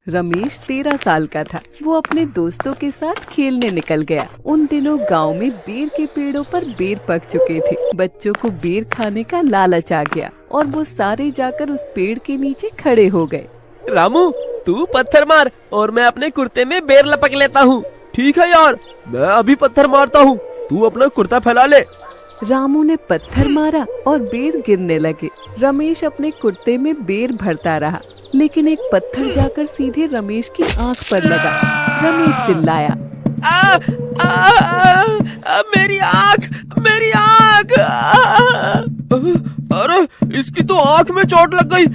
रमेश 13 साल का था। वो अपने दोस्तों के साथ खेलने निकल गया। उन दिनों गांव में बेर के पेड़ों पर बेर पक चुके थे। बच्चों को बेर खाने का लालच आ गया और वो सारे जाकर उस पेड़ के नीचे खड़े हो गए। रामू, तू पत्थर मार और मैं अपने कुर्ते में बेर लपक लेता हूँ। ठीक है यार, मैं अभी पत्थर मारता हूँ, तू अपना कुर्ता फैला ले। रामू ने पत्थर मारा और बेर गिरने लगे। रमेश अपने कुर्ते में बेर भरता रहा, लेकिन एक पत्थर जाकर सीधे रमेश की आंख पर लगा। रमेश चिल्लाया, मेरी आंख, मेरी आंख! अरे इसकी तो आंख में चोट लग गई।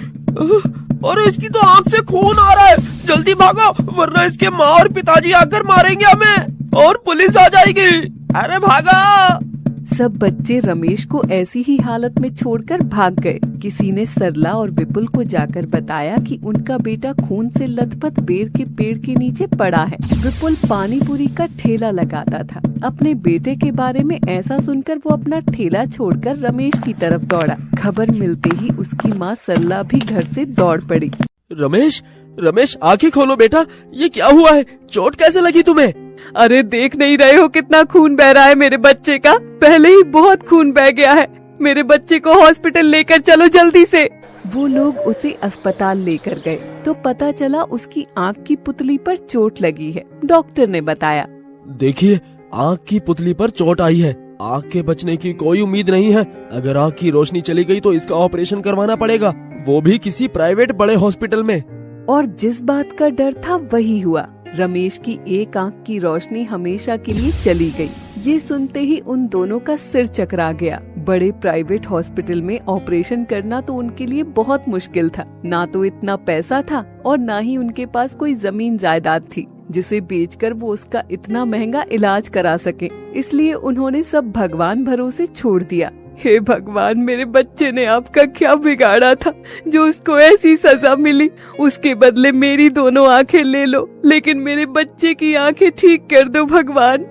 अरे इसकी तो आंख से खून आ रहा है। जल्दी भागो, वरना इसके माँ और पिताजी आकर मारेंगे हमें और पुलिस आ जाएगी। अरे भागो! सब बच्चे रमेश को ऐसी ही हालत में छोड़कर भाग गए। किसी ने सरला और विपुल को जाकर बताया कि उनका बेटा खून से लथपथ बेर के पेड़ के नीचे पड़ा है। विपुल पानी पूरी का ठेला लगाता था। अपने बेटे के बारे में ऐसा सुनकर वो अपना ठेला छोड़कर रमेश की तरफ दौड़ा। खबर मिलते ही उसकी माँ सरला भी घर से दौड़ पड़ी। रमेश, रमेश आंखें खोलो बेटा, ये क्या हुआ है? चोट कैसे लगी तुम्हें? अरे देख नहीं रहे हो कितना खून बह रहा है मेरे बच्चे का? पहले ही बहुत खून बह गया है। मेरे बच्चे को हॉस्पिटल लेकर चलो जल्दी से। वो लोग उसे अस्पताल लेकर गए तो पता चला उसकी आँख की पुतली पर चोट लगी है। डॉक्टर ने बताया, देखिए, आँख की पुतली पर चोट आई है। आँख के बचने की कोई उम्मीद नहीं है। अगर आँख की रोशनी चली गई तो इसका ऑपरेशन करवाना पड़ेगा, वो भी किसी प्राइवेट बड़े हॉस्पिटल में। और जिस बात का डर था वही हुआ। रमेश की एक आंख की रोशनी हमेशा के लिए चली गई। ये सुनते ही उन दोनों का सिर चकरा गया। बड़े प्राइवेट हॉस्पिटल में ऑपरेशन करना तो उनके लिए बहुत मुश्किल था। ना तो इतना पैसा था और ना ही उनके पास कोई जमीन जायदाद थी जिसे बेचकर वो उसका इतना महंगा इलाज करा सके। इसलिए उन्होंने सब भगवान भरोसे छोड़ दिया। हे भगवान, मेरे बच्चे ने आपका क्या बिगाड़ा था जो उसको ऐसी सजा मिली? उसके बदले मेरी दोनों आंखें ले लो, लेकिन मेरे बच्चे की आंखें ठीक कर दो भगवान।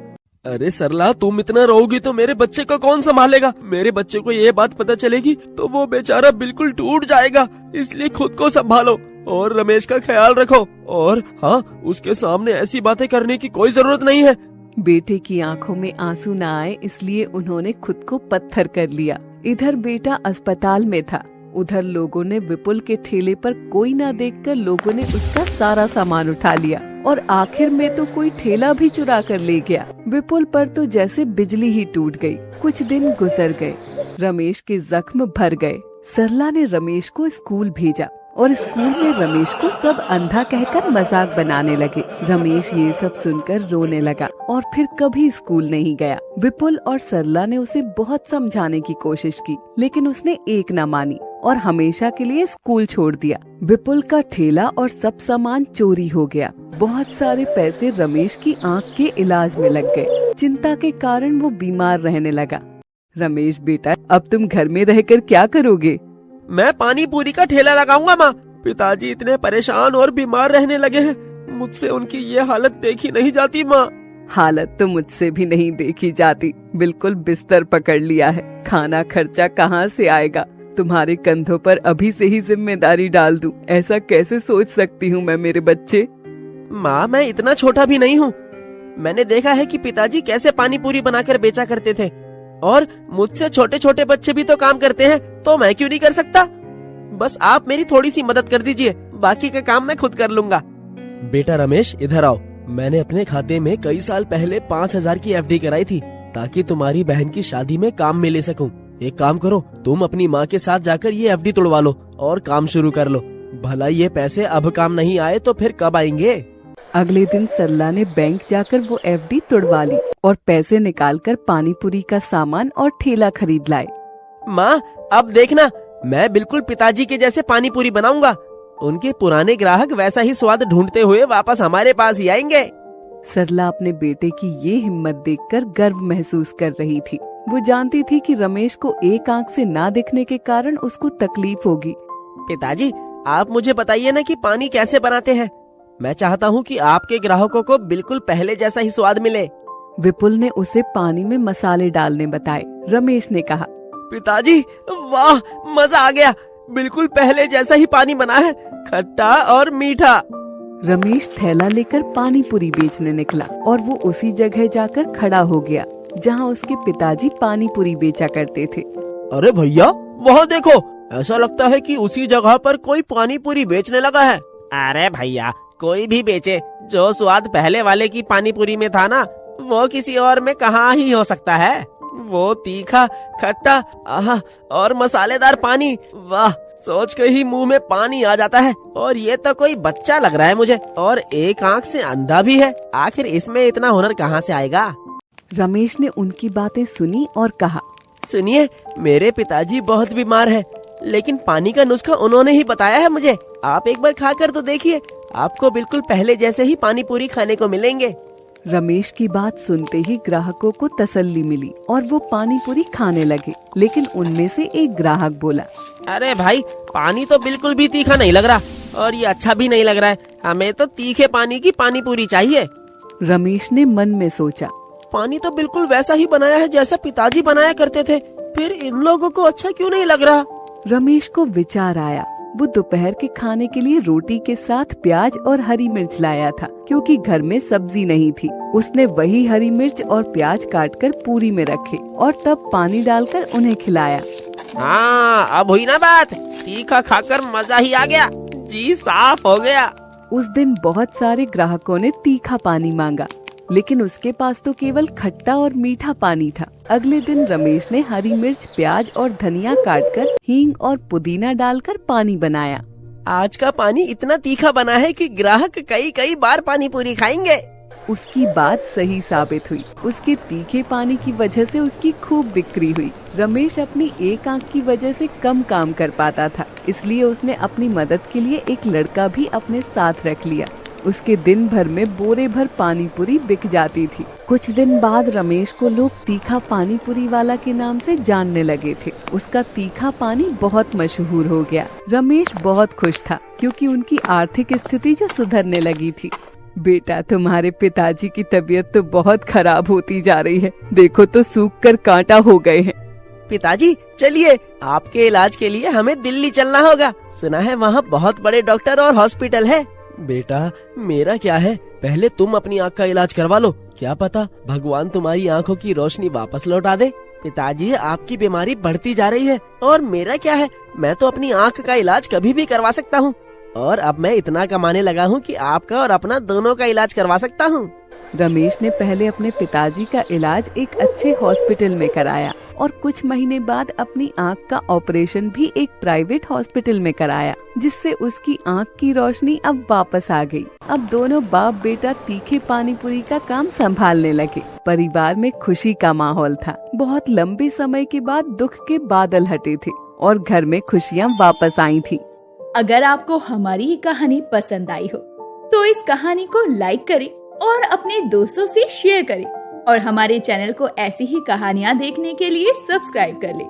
अरे सरला, तुम इतना रोओगी तो मेरे बच्चे को कौन संभालेगा? मेरे बच्चे को ये बात पता चलेगी तो वो बेचारा बिल्कुल टूट जाएगा। इसलिए खुद को संभालो और रमेश का ख्याल रखो। और हाँ, उसके सामने ऐसी बातें करने की कोई जरूरत नहीं है। बेटे की आंखों में आंसू न आए इसलिए उन्होंने खुद को पत्थर कर लिया। इधर बेटा अस्पताल में था, उधर लोगों ने विपुल के ठेले पर कोई न देखकर लोगों ने उसका सारा सामान उठा लिया और आखिर में तो कोई ठेला भी चुरा कर ले गया। विपुल पर तो जैसे बिजली ही टूट गई। कुछ दिन गुजर गए, रमेश के जख्म भर गए। सरला ने रमेश को स्कूल भेजा और स्कूल में रमेश को सब अंधा कहकर मजाक बनाने लगे। रमेश ये सब सुनकर रोने लगा और फिर कभी स्कूल नहीं गया। विपुल और सरला ने उसे बहुत समझाने की कोशिश की, लेकिन उसने एक न मानी और हमेशा के लिए स्कूल छोड़ दिया। विपुल का ठेला और सब सामान चोरी हो गया। बहुत सारे पैसे रमेश की आँख के इलाज में लग गए। चिंता के कारण वो बीमार रहने लगा। रमेश बेटा, अब तुम घर में रहकर क्या करोगे? मैं पानी पूरी का ठेला लगाऊंगा माँ। पिताजी इतने परेशान और बीमार रहने लगे हैं, मुझसे उनकी ये हालत देखी नहीं जाती माँ। हालत तो मुझसे भी नहीं देखी जाती। बिल्कुल बिस्तर पकड़ लिया है। खाना खर्चा कहाँ से आएगा? तुम्हारे कंधों पर अभी से ही जिम्मेदारी डाल दूं, ऐसा कैसे सोच सकती हूँ मैं मेरे बच्चे? माँ, मैं इतना छोटा भी नहीं हूँ। मैंने देखा है कि पिताजी कैसे पानी पूरी बनाकर बेचा करते थे और मुझसे छोटे छोटे बच्चे भी तो काम करते हैं, तो मैं क्यों नहीं कर सकता? बस आप मेरी थोड़ी सी मदद कर दीजिए, बाकी का काम मैं खुद कर लूंगा। बेटा रमेश, इधर आओ। मैंने अपने खाते में कई साल पहले 5,000 की एफडी कराई थी ताकि तुम्हारी बहन की शादी में काम में ले सकूं। एक काम करो, तुम अपनी माँ के साथ जाकर ये एफडी तोड़वा लो और काम शुरू कर लो। भला ये पैसे अब काम नहीं आए तो फिर कब आएंगे? अगले दिन सरला ने बैंक जाकर वो एफडी तोड़वा ली और पैसे निकालकर पानी पूरी का सामान और ठेला खरीद लाए। माँ, अब देखना, मैं बिल्कुल पिताजी के जैसे पानी पूरी बनाऊंगा। उनके पुराने ग्राहक वैसा ही स्वाद ढूंढते हुए वापस हमारे पास ही आएंगे। सरला अपने बेटे की ये हिम्मत देखकर गर्व महसूस कर रही थी। वो जानती थी कि रमेश को एक आंख से ना दिखने के कारण उसको तकलीफ होगी। पिताजी, आप मुझे बताइए ना कि पानी कैसे बनाते हैं। मैं चाहता हूँ कि आपके ग्राहकों को बिल्कुल पहले जैसा ही स्वाद मिले। विपुल ने उसे पानी में मसाले डालने बताए। रमेश ने कहा, पिताजी, वाह, मजा आ गया। बिल्कुल पहले जैसा ही पानी बना है, खट्टा और मीठा। रमेश थैला लेकर पानी पूरी बेचने निकला और वो उसी जगह जाकर खड़ा हो गया जहाँ उसके पिताजी पानी पूरी बेचा करते थे। अरे भैया, वहाँ देखो, ऐसा लगता है कि उसी जगह पर कोई पानी पूरी बेचने लगा है। अरे भैया, कोई भी बेचे, जो स्वाद पहले वाले की पानी पूरी में था ना, वो किसी और में कहाँ ही हो सकता है। वो तीखा, खट्टा, आहा, और मसालेदार पानी, वाह, सोच के ही मुंह में पानी आ जाता है। और ये तो कोई बच्चा लग रहा है मुझे, और एक आंख से अंधा भी है। आखिर इसमें इतना हुनर कहाँ से आएगा? रमेश ने उनकी बातें सुनी और कहा, सुनिए, मेरे पिताजी बहुत बीमार हैं, लेकिन पानी का नुस्खा उन्होंने ही बताया है मुझे। आप एक बार खाकर तो देखिए, आपको बिल्कुल पहले जैसे ही पानी पूरी खाने को मिलेंगे। रमेश की बात सुनते ही ग्राहकों को तसल्ली मिली और वो पानी पूरी खाने लगे। लेकिन उनमें से एक ग्राहक बोला, अरे भाई, पानी तो बिल्कुल भी तीखा नहीं लग रहा, और ये अच्छा भी नहीं लग रहा है। हमें तो तीखे पानी की पानी पूरी चाहिए। रमेश ने मन में सोचा, पानी तो बिल्कुल वैसा ही बनाया है जैसा पिताजी बनाया करते थे, फिर इन लोगों को अच्छा क्यों नहीं लग रहा? रमेश को विचार आया। वो दोपहर के खाने के लिए रोटी के साथ प्याज और हरी मिर्च लाया था, क्योंकि घर में सब्जी नहीं थी। उसने वही हरी मिर्च और प्याज काटकर पूरी में रखे और तब पानी डालकर उन्हें खिलाया। हाँ, अब हुई ना बात। तीखा खाकर मजा ही आ गया, जी साफ हो गया। उस दिन बहुत सारे ग्राहकों ने तीखा पानी मांगा, लेकिन उसके पास तो केवल खट्टा और मीठा पानी था। अगले दिन रमेश ने हरी मिर्च, प्याज और धनिया काटकर हींग और पुदीना डालकर पानी बनाया। आज का पानी इतना तीखा बना है कि ग्राहक कई कई बार पानी पूरी खाएंगे। उसकी बात सही साबित हुई। उसके तीखे पानी की वजह से उसकी खूब बिक्री हुई। रमेश अपनी एक आंख की वजह से कम काम कर पाता था, इसलिए उसने अपनी मदद के लिए एक लड़का भी अपने साथ रख लिया। उसके दिन भर में बोरे भर पानी पूरी बिक जाती थी। कुछ दिन बाद रमेश को लोग तीखा पानी पूरी वाला के नाम से जानने लगे थे। उसका तीखा पानी बहुत मशहूर हो गया। रमेश बहुत खुश था, क्योंकि उनकी आर्थिक स्थिति जो सुधरने लगी थी। बेटा, तुम्हारे पिताजी की तबीयत तो बहुत खराब होती जा रही है। देखो तो सूख कर कांटा हो गए हैं। पिताजी, चलिए, आपके इलाज के लिए हमें दिल्ली चलना होगा। सुना है वहाँ बहुत बड़े डॉक्टर और हॉस्पिटल है। बेटा, मेरा क्या है, पहले तुम अपनी आँख का इलाज करवा लो। क्या पता भगवान तुम्हारी आँखों की रोशनी वापस लौटा दे। पिताजी, आपकी बीमारी बढ़ती जा रही है, और मेरा क्या है, मैं तो अपनी आँख का इलाज कभी भी करवा सकता हूँ। और अब मैं इतना कमाने लगा हूँ कि आपका और अपना दोनों का इलाज करवा सकता हूँ। रमेश ने पहले अपने पिताजी का इलाज एक अच्छे हॉस्पिटल में कराया और कुछ महीने बाद अपनी आँख का ऑपरेशन भी एक प्राइवेट हॉस्पिटल में कराया, जिससे उसकी आँख की रोशनी अब वापस आ गई। अब दोनों बाप बेटा तीखे पानी पूरी का काम संभालने लगे। परिवार में खुशी का माहौल था। बहुत लंबे समय के बाद दुख के बादल हटे थे और घर में खुशियाँ वापस आई थी। अगर आपको हमारी ये कहानी पसंद आई हो तो इस कहानी को लाइक करें और अपने दोस्तों से शेयर करें, और हमारे चैनल को ऐसी ही कहानियाँ देखने के लिए सब्सक्राइब कर लें।